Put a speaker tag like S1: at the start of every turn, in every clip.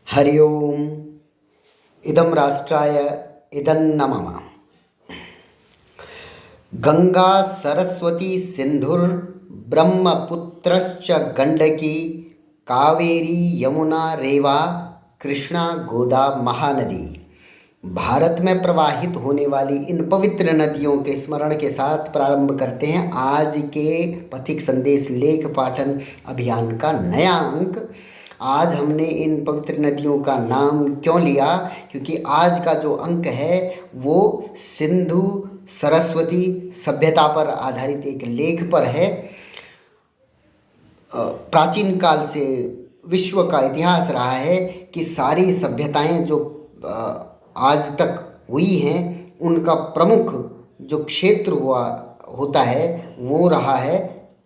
S1: हरि ओम। इदं राष्ट्राय इदन्न मम। गंगा सरस्वती सिंधुर्ब्रह्मपुत्रश्च गंडकी कावेरी यमुना रेवा कृष्णा गोदा महानदी। भारत में प्रवाहित होने वाली इन पवित्र नदियों के स्मरण के साथ प्रारंभ करते हैं आज के पथिक संदेश लेख पाठन अभियान का नया अंक। आज हमने इन पवित्र नदियों का नाम क्यों लिया, क्योंकि आज का जो अंक है वो सिंधु सरस्वती सभ्यता पर आधारित एक लेख पर है। प्राचीन काल से विश्व का इतिहास रहा है कि सारी सभ्यताएं जो आज तक हुई हैं उनका प्रमुख जो क्षेत्र होता है वो रहा है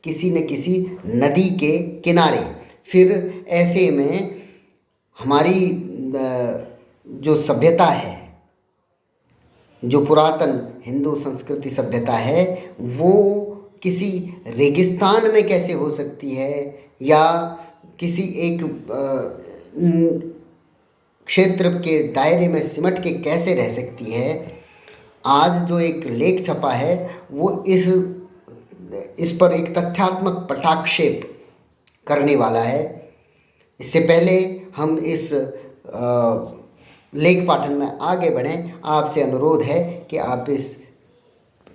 S1: किसी न किसी नदी के किनारे। फिर ऐसे में हमारी जो सभ्यता है, जो पुरातन हिंदू संस्कृति सभ्यता है, वो किसी रेगिस्तान में कैसे हो सकती है या किसी एक क्षेत्र के दायरे में सिमट के कैसे रह सकती है। आज जो एक लेख छपा है वो इस पर एक तथ्यात्मक पटाक्षेप करने वाला है। इससे पहले हम इस लेख पाठन में आगे बढ़ें, आपसे अनुरोध है कि आप इस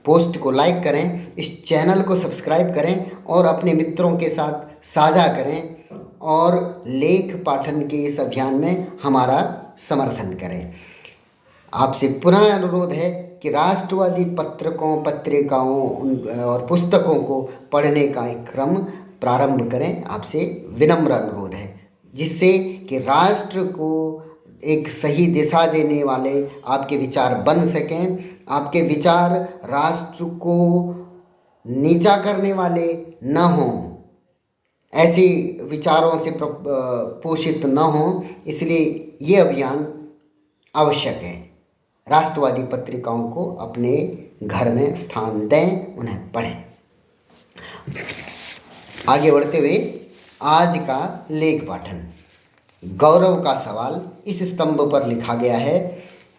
S1: पोस्ट को लाइक करें, इस चैनल को सब्सक्राइब करें और अपने मित्रों के साथ साझा करें और लेख पाठन के इस अभियान में हमारा समर्थन करें। आपसे पुनः अनुरोध है कि राष्ट्रवादी पत्रकों, पत्रिकाओं और पुस्तकों को पढ़ने का एक क्रम प्रारंभ करें। आपसे विनम्र अनुरोध है, जिससे कि राष्ट्र को एक सही दिशा देने वाले आपके विचार बन सकें, आपके विचार राष्ट्र को नीचा करने वाले न हों, ऐसे विचारों से पोषित न हों। इसलिए ये अभियान आवश्यक है। राष्ट्रवादी पत्रिकाओं को अपने घर में स्थान दें, उन्हें पढ़ें। आगे बढ़ते हुए आज का लेख पाठन। गौरव का सवाल इस स्तंभ पर लिखा गया है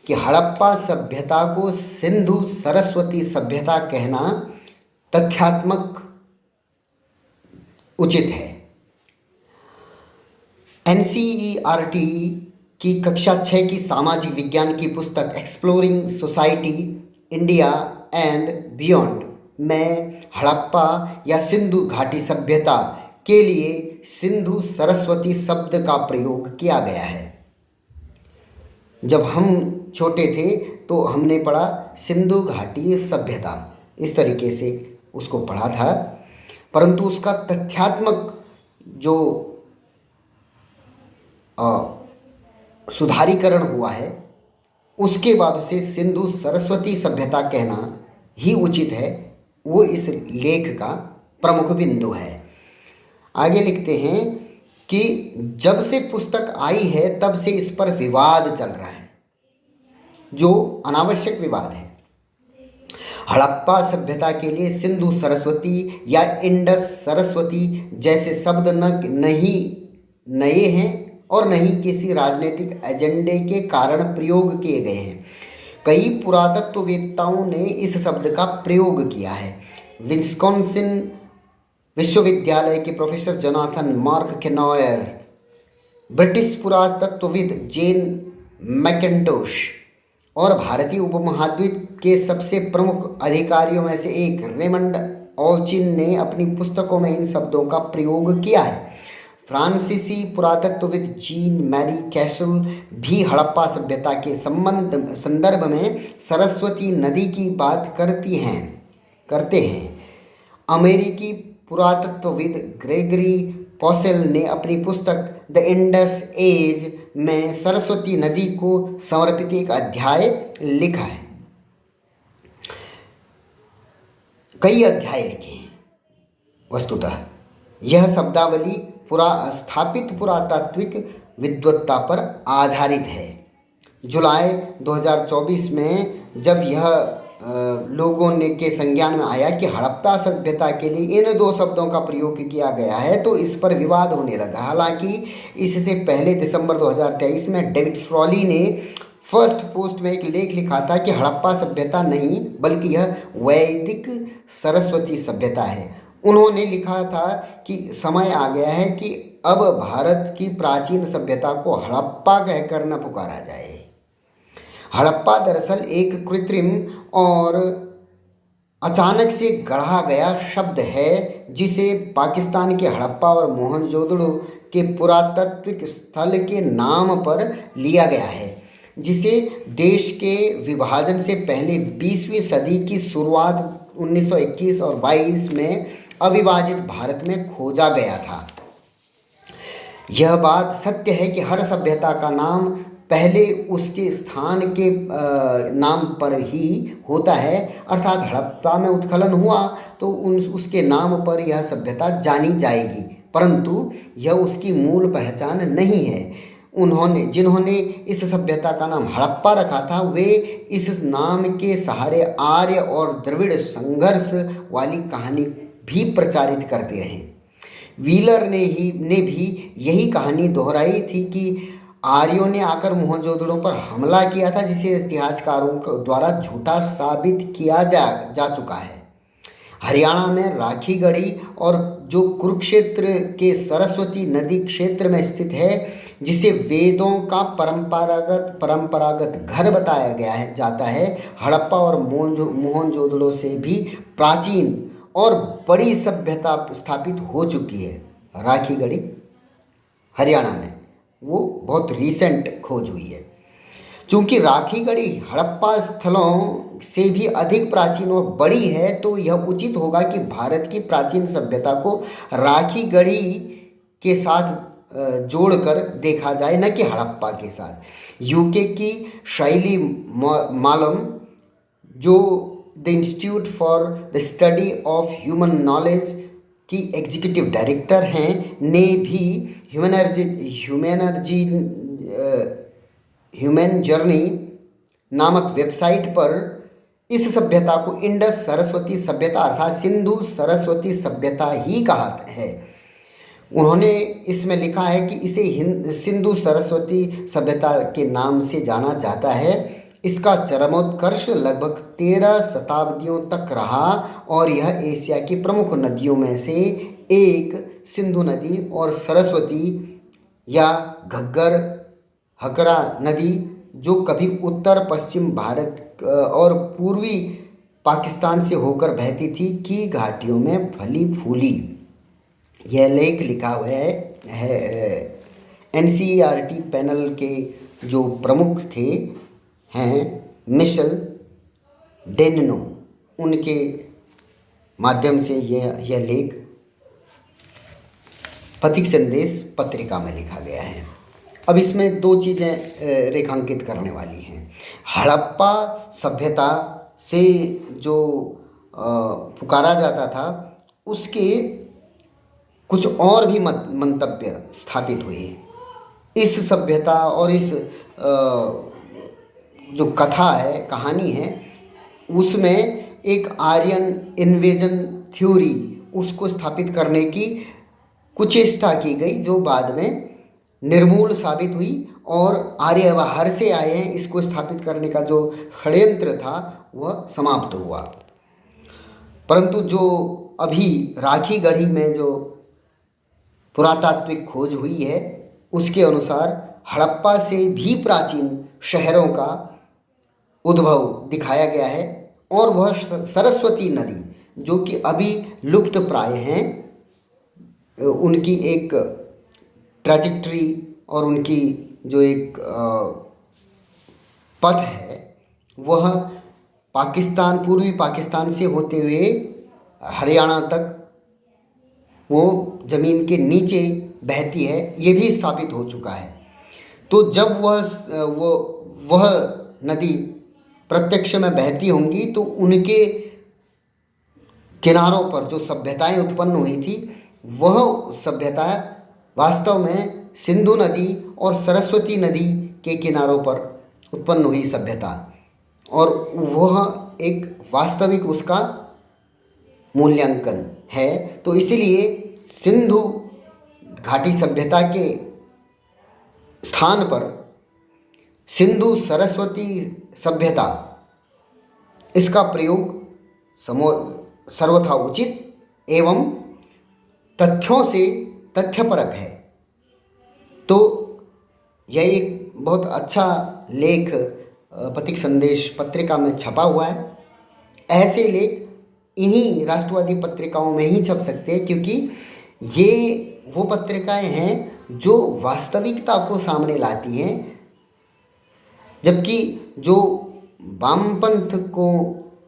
S1: कि हड़प्पा सभ्यता को सिंधु सरस्वती सभ्यता कहना तथ्यात्मक उचित है। एनसीईआरटी की कक्षा 6 की सामाजिक विज्ञान की पुस्तक exploring society India and beyond में हड़प्पा या सिंधु घाटी सभ्यता के लिए सिंधु सरस्वती शब्द का प्रयोग किया गया है। जब हम छोटे थे तो हमने पढ़ा सिंधु घाटी सभ्यता, इस तरीके से उसको पढ़ा था, परंतु उसका तथ्यात्मक जो सुधारीकरण हुआ है उसके बाद उसे सिंधु सरस्वती सभ्यता कहना ही उचित है। वो इस लेख का प्रमुख बिंदु है। आगे लिखते हैं कि जब से पुस्तक आई है तब से इस पर विवाद चल रहा है, जो अनावश्यक विवाद है। हड़प्पा सभ्यता के लिए सिंधु सरस्वती या इंडस सरस्वती जैसे शब्द नहीं नए हैं और नहीं किसी राजनीतिक एजेंडे के कारण प्रयोग किए गए हैं। कई पुरातत्ववेत्ताओं ने इस शब्द का प्रयोग किया है। विस्कॉन्सिन विश्वविद्यालय के प्रोफेसर जोनाथन मार्क केनॉयर, ब्रिटिश पुरातत्वविद जेन मैकिन्टोश और भारतीय उपमहाद्वीप के सबसे प्रमुख अधिकारियों में से एक रेमंड ऑल्चिन ने अपनी पुस्तकों में इन शब्दों का प्रयोग किया है। फ्रांसीसी पुरातत्वविद जीन मैरी कैसल भी हड़प्पा सभ्यता के संदर्भ में सरस्वती नदी की बात करते हैं। अमेरिकी पुरातत्वविद ग्रेगरी पॉसेल ने अपनी पुस्तक द इंडस एज में सरस्वती नदी को समर्पित एक अध्याय लिखा है। कई अध्याय लिखे हैं। वस्तुतः यह शब्दावली स्थापित पुरातात्विक विद्वत्ता पर आधारित है। जुलाई 2024 में जब यह लोगों ने के संज्ञान में आया कि हड़प्पा सभ्यता के लिए इन दो शब्दों का प्रयोग किया गया है तो इस पर विवाद होने लगा। हालांकि इससे पहले दिसंबर 2023 में डेविड फ्रॉली ने फर्स्ट पोस्ट में एक लेख लिखा था कि हड़प्पा सभ्यता नहीं बल्कि यह वैदिक सरस्वती सभ्यता है। उन्होंने लिखा था कि समय आ गया है कि अब भारत की प्राचीन सभ्यता को हड़प्पा कहकर न पुकारा जाए। हड़प्पा दरअसल एक कृत्रिम और अचानक से गढ़ा गया शब्द है जिसे पाकिस्तान के हड़प्पा और मोहनजोदड़ो के पुरातात्विक स्थल के नाम पर लिया गया है, जिसे देश के विभाजन से पहले 20वीं सदी की शुरुआत 1921 और 22 में अविभाजित भारत में खोजा गया था। यह बात सत्य है कि हर सभ्यता का नाम पहले उसके स्थान के नाम पर ही होता है, अर्थात हड़प्पा में उत्खनन हुआ तो उसके नाम पर यह सभ्यता जानी जाएगी, परंतु यह उसकी मूल पहचान नहीं है। जिन्होंने इस सभ्यता का नाम हड़प्पा रखा था वे इस नाम के सहारे आर्य और द्रविड़ संघर्ष वाली कहानी भी प्रचारित करते रहे। व्हीलर ने भी यही कहानी दोहराई थी कि आर्यों ने आकर मोहनजोदड़ो पर हमला किया था, जिसे इतिहासकारों द्वारा झूठा साबित किया जा चुका है। हरियाणा में राखीगढ़ी और जो कुरुक्षेत्र के सरस्वती नदी क्षेत्र में स्थित है, जिसे वेदों का परंपरागत घर बताया जाता है, हड़प्पा और मोहनजोदड़ो से भी प्राचीन और बड़ी सभ्यता स्थापित हो चुकी है। राखीगढ़ी हरियाणा में वो बहुत रीसेंट खोज हुई है। चूँकि राखीगढ़ी हड़प्पा स्थलों से भी अधिक प्राचीन और बड़ी है तो यह उचित होगा कि भारत की प्राचीन सभ्यता को राखीगढ़ी के साथ जोड़कर देखा जाए, न कि हड़प्पा के साथ। यूके की शैली मालम, जो the institute for the study of human knowledge की एग्जीक्यूटिव डायरेक्टर हैं, ने भी ह्यूमन जर्नी नामक वेबसाइट पर इस सभ्यता को इंडस सरस्वती सभ्यता अर्थात सिंधु सरस्वती सभ्यता ही कहा है। उन्होंने इसमें लिखा है कि इसे सिंधु सरस्वती सभ्यता के नाम से जाना जाता है। इसका चरमोत्कर्ष लगभग 13 शताब्दियों तक रहा और यह एशिया की प्रमुख नदियों में से एक सिंधु नदी और सरस्वती या घग्गर हकरा नदी, जो कभी उत्तर पश्चिम भारत और पूर्वी पाकिस्तान से होकर बहती थी, की घाटियों में फली फूली। यह लेख लिखा हुआ है NCERT पैनल के जो प्रमुख हैं मिशेल डेननो, उनके माध्यम से यह लेख पथिक संदेश पत्रिका में लिखा गया है। अब इसमें दो चीज़ें रेखांकित करने वाली हैं। हड़प्पा सभ्यता से जो पुकारा जाता था उसके कुछ और भी मंतव्य स्थापित हुए। इस सभ्यता और इस जो कथा है, कहानी है, उसमें एक आर्यन इन्वेजन थ्योरी उसको स्थापित करने की कुचेष्टा की गई, जो बाद में निर्मूल साबित हुई और आर्य बाहर से आए हैं इसको स्थापित करने का जो षड्यंत्र था वह समाप्त हुआ। परंतु जो अभी राखीगढ़ी में जो पुरातात्विक खोज हुई है उसके अनुसार हड़प्पा से भी प्राचीन शहरों का उद्भव दिखाया गया है और वह सरस्वती नदी जो कि अभी लुप्त प्राय हैं, उनकी एक ट्रैजेक्टरी और उनकी जो एक पथ है वह पाकिस्तान, पूर्वी पाकिस्तान से होते हुए हरियाणा तक वो ज़मीन के नीचे बहती है, ये भी स्थापित हो चुका है। तो जब वह नदी प्रत्यक्ष में बहती होंगी तो उनके किनारों पर जो सभ्यताएं उत्पन्न हुई थी वह सभ्यता वास्तव में सिंधु नदी और सरस्वती नदी के किनारों पर उत्पन्न हुई सभ्यता, और वह एक वास्तविक उसका मूल्यांकन है। तो इसीलिए सिंधु घाटी सभ्यता के स्थान पर सिंधु सरस्वती सभ्यता, इसका प्रयोग सर्वथा उचित एवं तथ्यों से तथ्यपरक है। तो यह एक बहुत अच्छा लेख पथिक संदेश पत्रिका में छपा हुआ है। ऐसे लेख इन्हीं राष्ट्रवादी पत्रिकाओं में ही छप सकते हैं, क्योंकि ये वो पत्रिकाएं हैं जो वास्तविकता को सामने लाती हैं, जबकि जो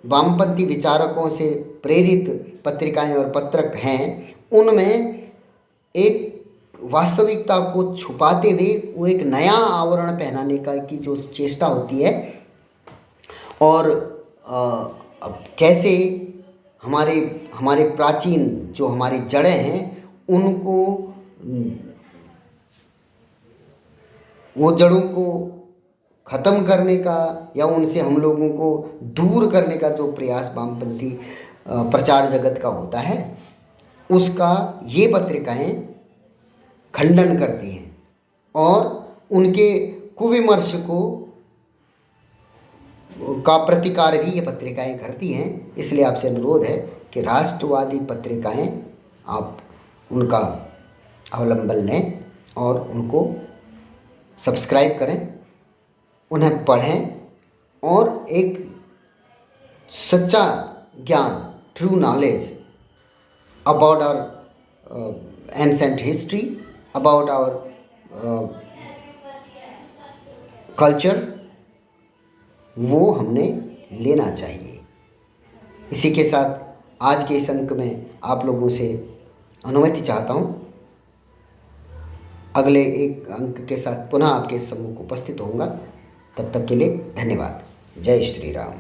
S1: वामपंथी विचारकों से प्रेरित पत्रिकाएं और पत्रक हैं, उनमें एक वास्तविकता को छुपाते हुए वो एक नया आवरण पहनाने की जो चेष्टा होती है, और कैसे हमारे प्राचीन जो हमारी जड़ें हैं उनको, वो जड़ों को ख़त्म करने का या उनसे हम लोगों को दूर करने का जो प्रयास वामपंथी प्रचार जगत का होता है, उसका ये पत्रिकाएं खंडन करती हैं और उनके कुविमर्श का प्रतिकार भी ये पत्रिकाएं करती हैं। इसलिए आपसे अनुरोध है कि राष्ट्रवादी पत्रिकाएं आप उनका अवलंबन लें और उनको सब्सक्राइब करें, उन्हें पढ़ें और एक सच्चा ज्ञान, true knowledge about our ancient history, about our culture, वो हमने लेना चाहिए। इसी के साथ आज के इस अंक में आप लोगों से अनुमति चाहता हूँ। अगले एक अंक के साथ पुनः आपके सम्मुख उपस्थित होऊंगा। तब तक के लिए धन्यवाद। जय श्री राम।